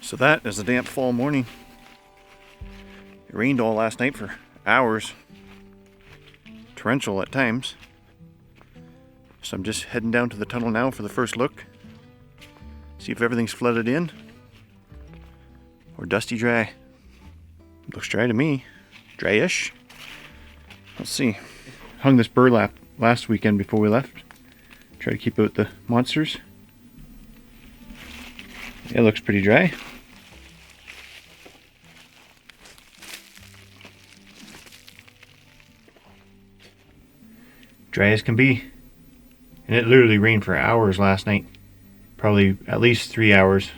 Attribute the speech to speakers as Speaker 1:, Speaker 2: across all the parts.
Speaker 1: So that is a damp fall morning. It rained all last night for hours. Torrential at times. So I'm just heading down to the tunnel now for the first look. See if everything's flooded in. Or dusty dry. Looks dry to me. Dryish. Let's see. Hung this burlap last weekend before we left. Try to keep out the monsters. It looks pretty dry. Dry as can be. And it literally rained for hours last night. Probably at least 3 hours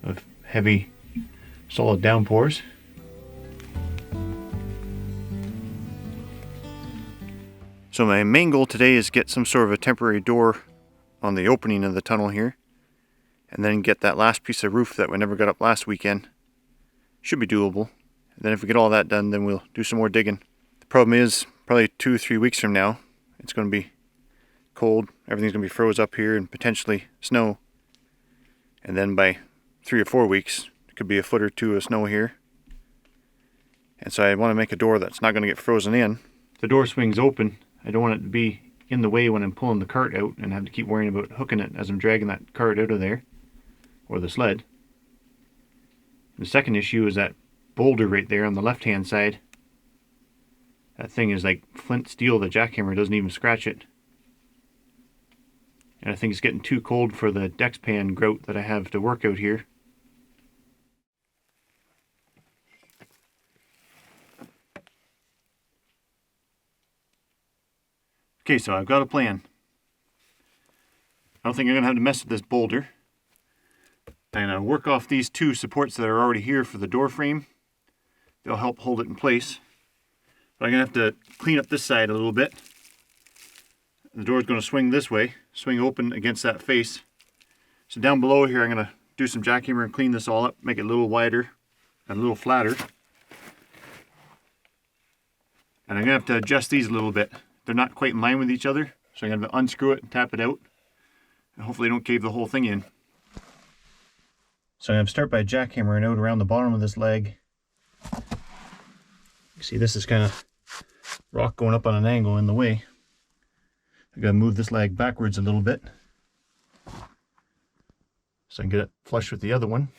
Speaker 1: of heavy, solid downpours. So my main goal today is get some sort of a temporary door on the opening of the tunnel here. And then get that last piece of roof that we never got up last weekend. Should be doable. And then if we get all that done, then we'll do some more digging. The problem is, probably 2 or 3 weeks from now, it's going to be cold. Everything's going to be froze up here and potentially snow. And then by 3 or 4 weeks, it could be a foot or two of snow here. And so I want to make a door that's not going to get frozen in. The door swings open. I don't want it to be in the way when I'm pulling the cart out and have to keep worrying about hooking it as I'm dragging that cart out of there. Or the sled. And the second issue is that boulder right there on the left hand side. That thing is like flint steel. The jackhammer doesn't even scratch it. And I think it's getting too cold for the Dexpan grout that I have to work out here. Okay, so I've got a plan. I don't think I'm going to have to mess with this boulder. I'm going to work off these 2 supports that are already here for the door frame. They'll help hold it in place. But I'm going to have to clean up this side a little bit. The door is going to swing this way, swing open against that face. So down below here I'm going to do some jackhammer and clean this all up, make it a little wider and a little flatter. And I'm going to have to adjust these a little bit. They're not quite in line with each other, so I'm going to unscrew it and tap it out. And hopefully don't cave the whole thing in. So I'm going to start by jackhammering out around the bottom of this leg. You see this is kind of rock going up on an angle in the way. I got to move this leg backwards a little bit so I can get it flush with the other one.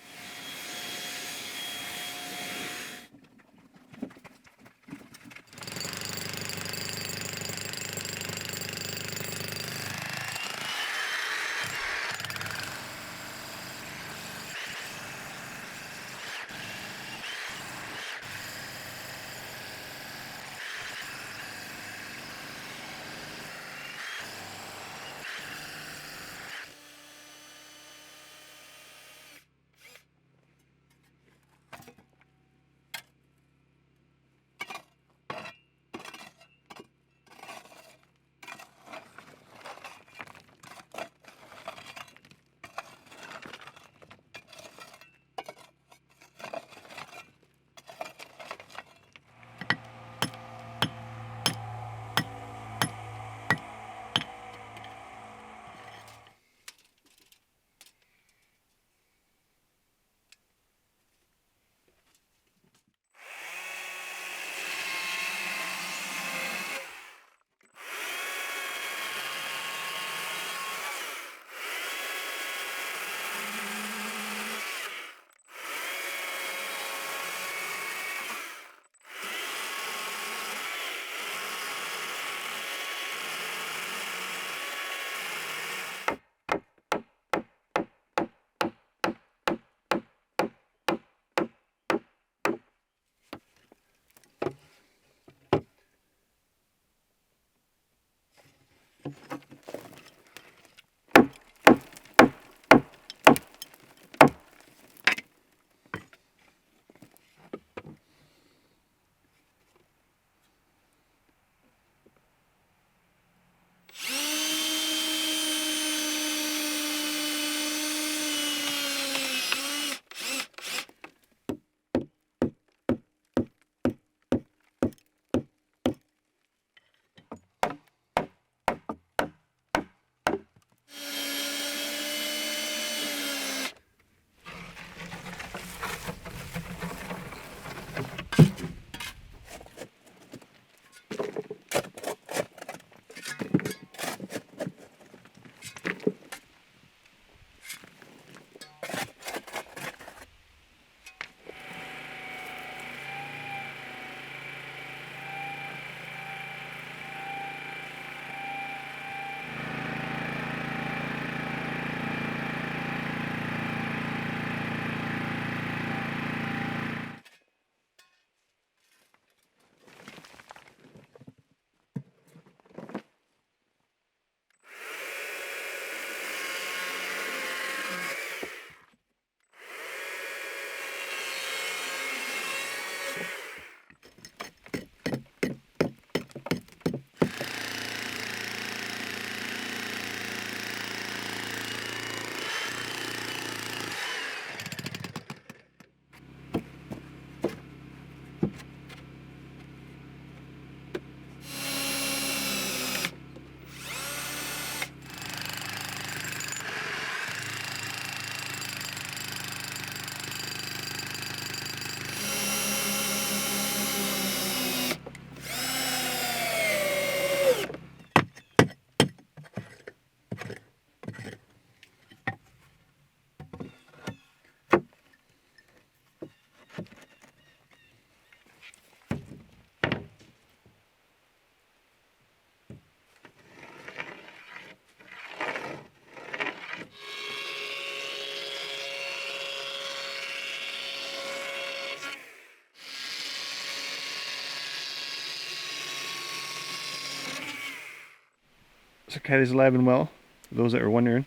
Speaker 1: So cat is alive and well, for those that were wondering,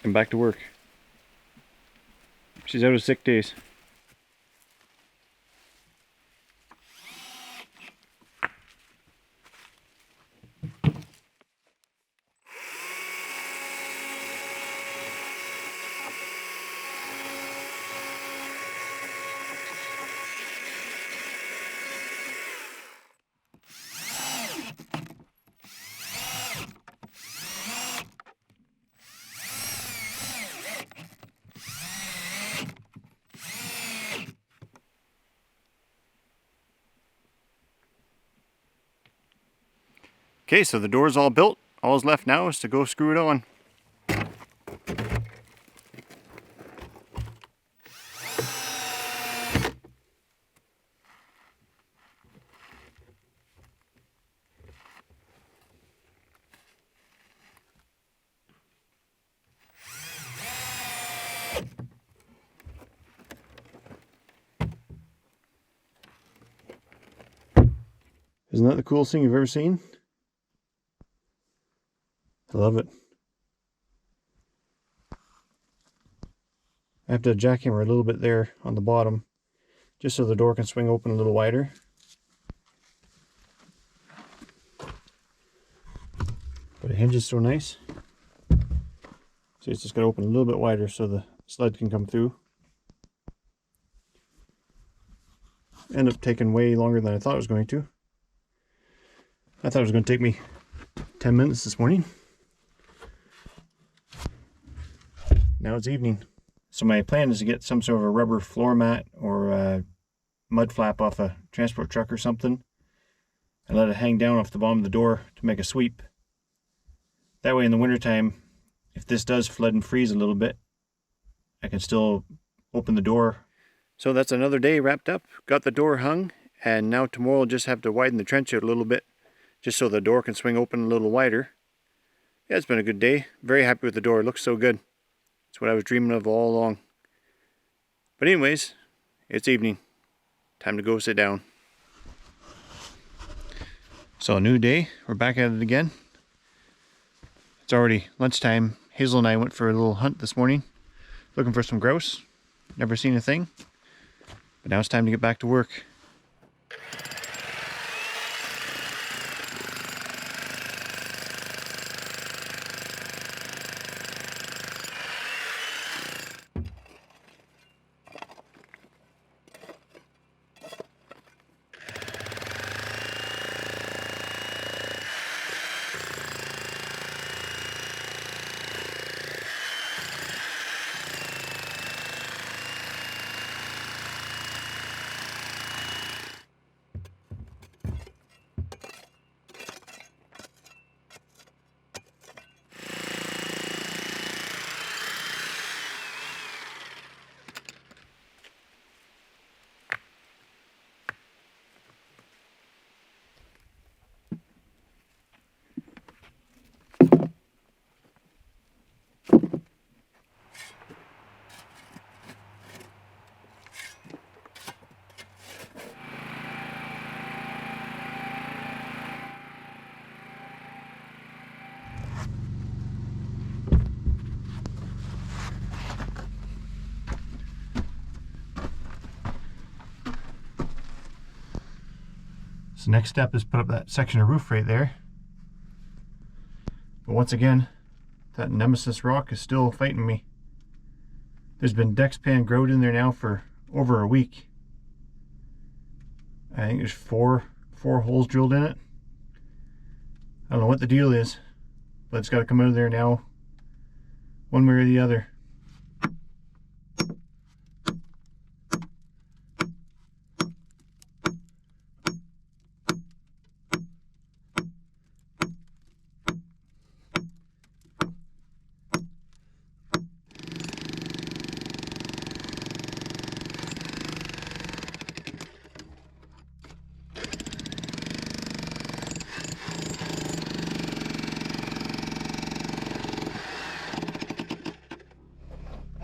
Speaker 1: and back to work. She's out of sick days. Okay, so the door's all built. All is left now is to go screw it on. Isn't that the coolest thing you've ever seen? I love it. I have to jackhammer a little bit there on the bottom, just so the door can swing open a little wider. But it hinges so nice. So it's just got to open a little bit wider so the sled can come through. Ended up taking way longer than I thought it was going to. I thought it was going to take me 10 minutes this morning. Now it's evening. So my plan is to get some sort of a rubber floor mat or a mud flap off a transport truck or something and let it hang down off the bottom of the door to make a sweep. That way in the wintertime, if this does flood and freeze a little bit, I can still open the door. So that's another day wrapped up. Got the door hung, and now tomorrow I'll just have to widen the trench out a little bit just so the door can swing open a little wider. Yeah, it's been a good day. Very happy with the door. It looks so good. It's what I was dreaming of all along. But anyways, it's evening. Time to go sit down. So a new day. We're back at it again. It's already lunchtime. Hazel and I went for a little hunt this morning, looking for some grouse. Never seen a thing. But now it's time to get back to work. So next step is put up that section of roof right there. But once again, that nemesis rock is still fighting me. There's been dexpan growed in there now for over a week. I think there's four holes drilled in it. I don't know what the deal is, but it's got to come out of there now, one way or the other.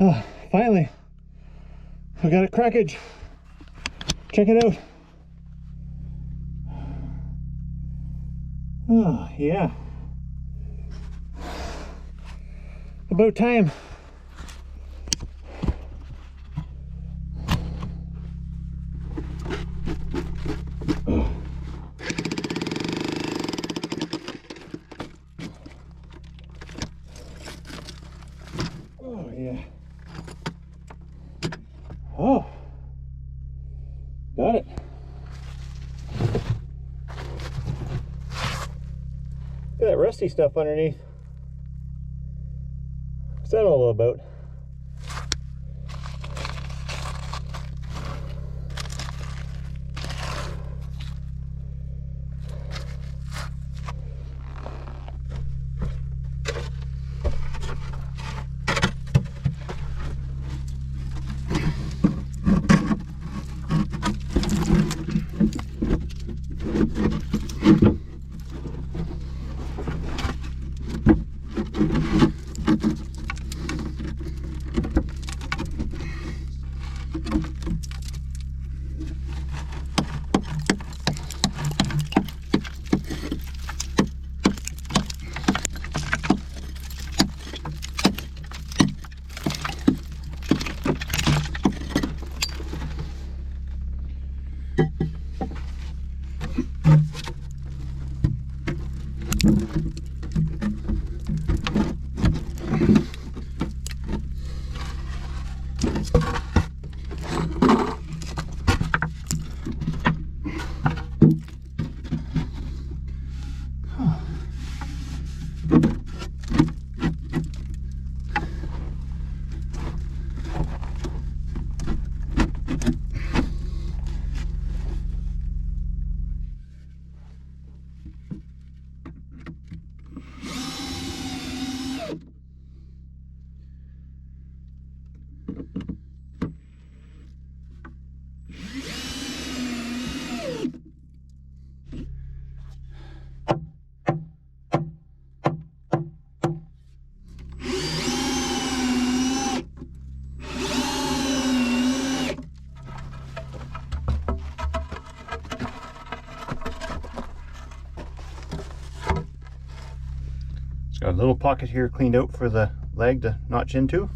Speaker 1: Oh, finally, we got a crackage. Check it out. Oh, yeah. About time. Oh yeah. Oh, got it. Look at that rusty stuff underneath. What's that all about? Got a little pocket here cleaned out for the leg to notch into.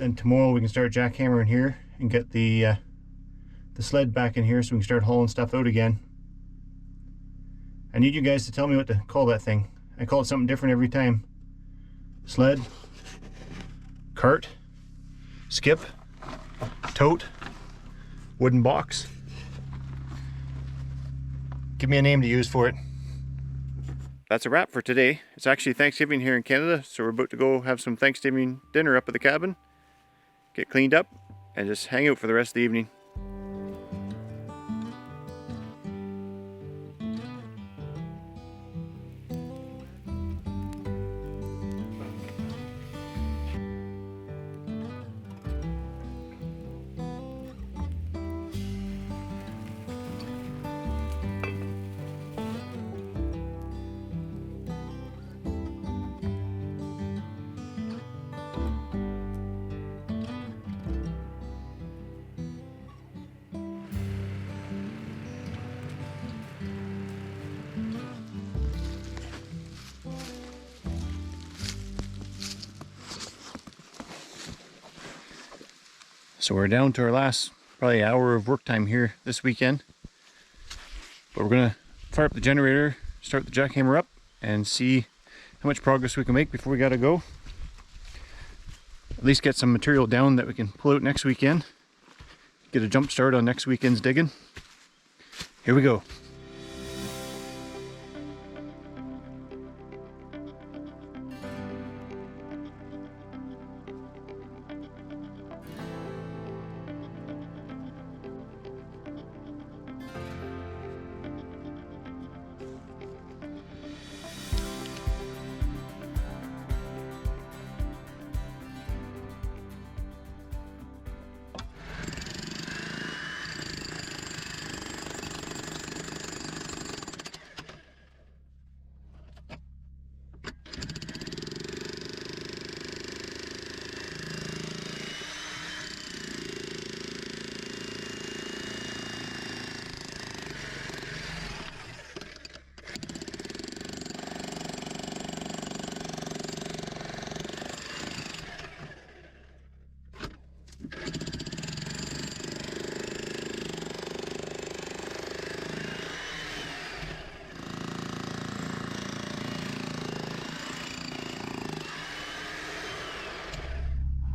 Speaker 1: And tomorrow we can start jackhammering here and get the sled back in here so we can start hauling stuff out again. I need you guys to tell me what to call that thing. I call it something different every time. Sled, cart, skip, tote, wooden box. Give me a name to use for it. That's a wrap for today. It's actually Thanksgiving here in Canada, so we're about to go have some Thanksgiving dinner up at the cabin, get cleaned up, and just hang out for the rest of the evening. So we're down to our last probably hour of work time here this weekend. But we're gonna fire up the generator, start the jackhammer up, and see how much progress we can make before we gotta go. At least get some material down that we can pull out next weekend. Get a jump start on next weekend's digging. Here we go.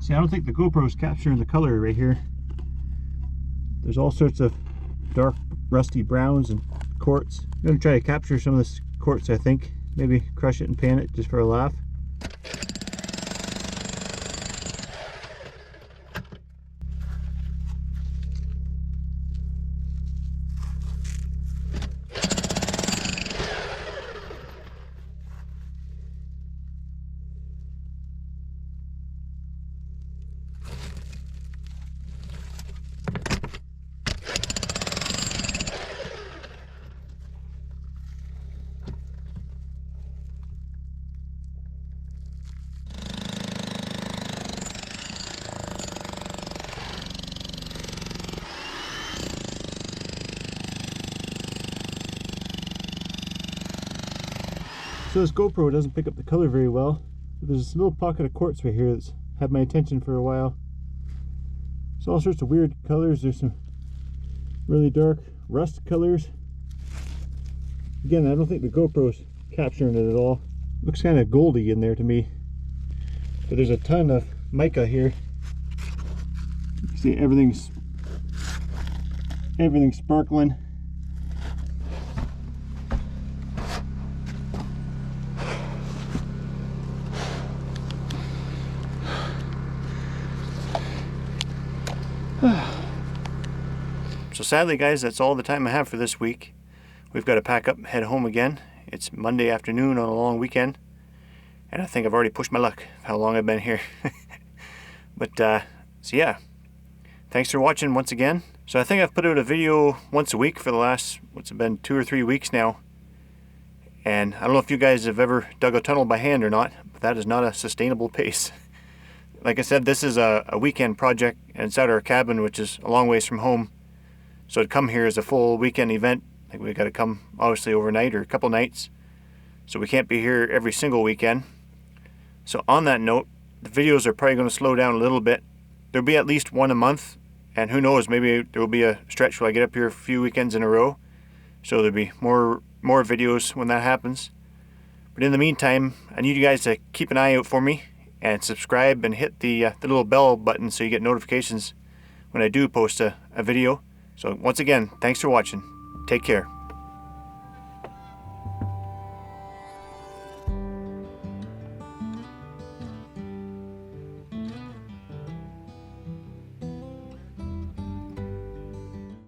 Speaker 1: See, I don't think the GoPro's capturing the color right here. There's all sorts of dark rusty browns and quartz. I'm going to try to capture some of this quartz, I think. Maybe crush it and pan it just for a laugh. So this GoPro doesn't pick up the color very well. There's this little pocket of quartz right here that's had my attention for a while. There's all sorts of weird colors. There's some really dark rust colors. Again, I don't think the GoPro's capturing it at all. Looks kind of goldy in there to me. But there's a ton of mica here. You see everything's sparkling. So sadly, guys, that's all the time I have for this week. We've got to pack up and head home again. It's Monday afternoon on a long weekend, and I think I've already pushed my luck how long I've been here. But so yeah, thanks for watching once again. So I think I've put out a video once a week for the last, what's it been, 2 or 3 weeks now. And I don't know if you guys have ever dug a tunnel by hand or not, but that is not a sustainable pace. Like I said, this is a weekend project, and it's at our cabin, which is a long ways from home. So to come here is a full weekend event. Like, we got to come obviously overnight or a couple nights. So we can't be here every single weekend. So on that note, the videos are probably going to slow down a little bit. There'll be at least one a month, and who knows, maybe there will be a stretch where I get up here a few weekends in a row. So there'll be more videos when that happens. But in the meantime, I need you guys to keep an eye out for me and subscribe and hit the little bell button so you get notifications when I do post a video. So once again, thanks for watching. Take care.